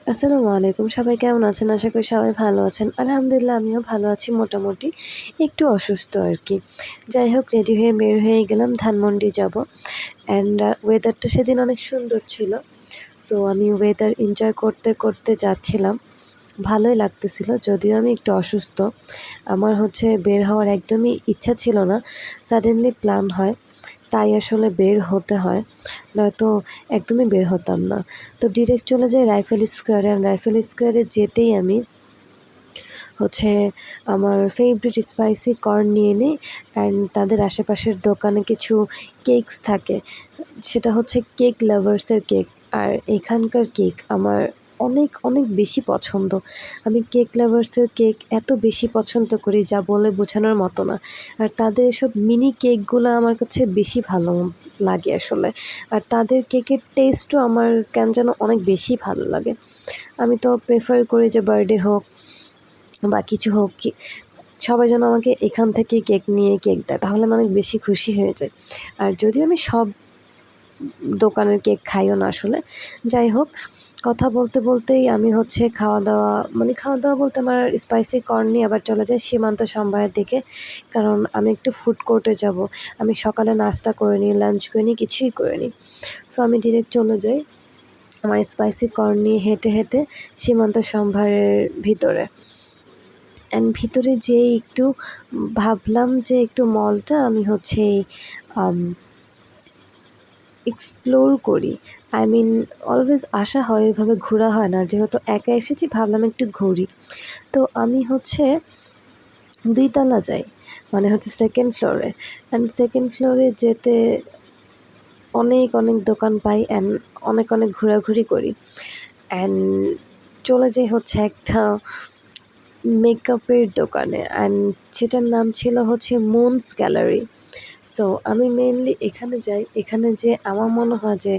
আসসালামু আলাইকুম। সবাই কেমন আছেন? আশা করি সবাই ভালো আছেন। আলহামদুলিল্লাহ আমিও ভালো আছি মোটামুটি। একটু অসুস্থ আরকি। যাই হোক রেডি হয়ে বের হয়ে গেলাম ধানমন্ডি যাবো। ওয়েদারটা সেদিন অনেক সুন্দর ছিল। সো আমি ওয়েদার এনজয় করতে যাচ্ছিলাম। ভালোই লাগতেছিল। যদিও আমি একটু অসুস্থ। আমার বের হওয়ার একদমই ইচ্ছা ছিল না। সাডেনলি প্ল্যান হয়। তাই আসলে বের হতে হয়। নয়তো একদমই বের হতাম না। তো ডিরেক্ট চলে যাই রাইফেল স্কোয়ারে। রাইফেল স্কোয়ারে যেতেই আমি হচ্ছে আমার ফেভারিট স্পাইসি কর্ন নিয়ে নিই তাদের আশেপাশের দোকানে কিছু কেকস থাকে। সেটা হচ্ছে কেক লাভার্সের কেক। আর এখানকার কেক আমার অনেক বেশি পছন্দ। আমি কেক লাভার্সের কেক এত বেশি পছন্দ করি যা বলে বোঝানোর মতো না। আর তাদের এসব মিনি কেকগুলো আমার কাছে বেশি ভালো লাগে আসলে। আর তাদের কেকের টেস্টও আমার কেন যেন অনেক বেশি ভালো লাগে। আমি তো প্রেফার করি যে বার্থডে হোক বা কিছু হোক সবাই যেন আমাকে এখান থেকেই কেক নিয়ে কেক দেয়। তাহলে আমি অনেক বেশি খুশি হয়ে যাই। আর যদিও আমি সব দোকানের কেক খাইও না আসলে। যাই হোক কথা বলতেই আমি খাওয়া-দাওয়া বলতে আমার স্পাইসি কর্ন নিয়ে আবার চলে যাই সীমান্ত সম্ভারের দিকে। কারণ আমি একটু ফুড কোর্টে যাবো। আমি সকালে নাস্তা করিনি, লাঞ্চ করিনি, কিছুই করিনি। সো আমি ডিরেক্ট চলে যাই আমার স্পাইসি কর্ন নিয়ে হেঁটে সীমান্ত সম্ভারের ভিতরে। ভিতরে যেয়ে একটু ভাবলাম যে একটু মলটা আমি আম এক্সপ্লোর করি। অলওয়েজ আসা হয়, ওইভাবে ঘোরা হয় না। যেহেতু একা এসেছি ভাবলাম একটু ঘুরি। তো আমি ২ তলা যাই। মানে 2nd ফ্লোরে। সেকেন্ড ফ্লোরে যেতে অনেক দোকান পাই অনেক ঘোরাঘুরি করি। অ্যান্ড চলে যাই একটা মেকআপের দোকানে সেটার নাম ছিল মুনস গ্যালারি। সো আমি মেইনলি এখানে যাই। এখানে যেয়ে আমার মনে হয় যে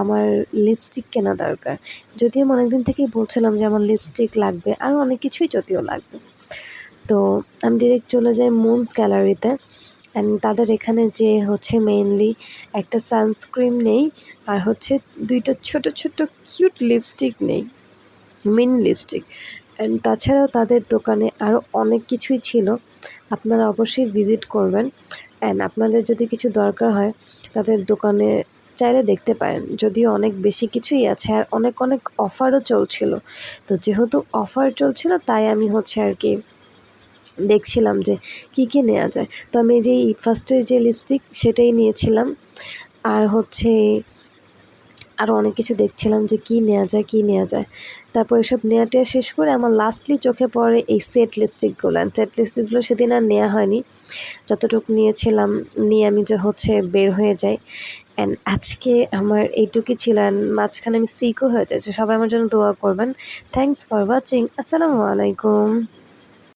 আমার লিপস্টিক কেনা দরকার। যদিও আমি অনেকদিন থেকেই বলছিলাম যে আমার লিপস্টিক লাগবে, আরও অনেক কিছুই যদিও লাগবে। তো আমি ডিরেক্ট চলে যাই মুনস গ্যালারিতে তাদের এখানে যেয়ে মেইনলি একটা সানস্ক্রিন নেই আর ২ টা ছোট কিউট লিপস্টিক নেই। মিনি লিপস্টিক তাছাড়াও তাদের দোকানে আরও অনেক কিছুই ছিল। আপনারা অবশ্যই ভিজিট করবেন আপনাদের যদি কিছু দরকার হয় তাদের দোকানে চাইলে দেখতে পারেন। যদিও অনেক বেশি কিছুই আছে আর অনেক অফারও চলছিল। তো যেহেতু অফার চলছিল তাই আমি আরকি দেখছিলাম যে কী নেয়া যায়। তো আমি এই যে ফার্স্টের যে লিপস্টিক সেটাই নিয়েছিলাম। আর আরও অনেক কিছু দেখছিলাম যে কী নেয়া যায়। তারপর এসব নেয়া-টেয়া শেষ করে আমার লাস্টলি চোখে পড়ে এই সেট লিপস্টিকগুলো সেদিন আর নেয়া হয়নি। যতটুকু নিয়েছিলাম নিয়ে আমি বের হয়ে যাই। আজকে আমার এইটুকুই ছিল মাঝখানে আমি সিকও হয়ে যাই। সো সবাই আমার জন্য দোয়া করবেন। Thanks for watching. আসসালামু আলাইকুম।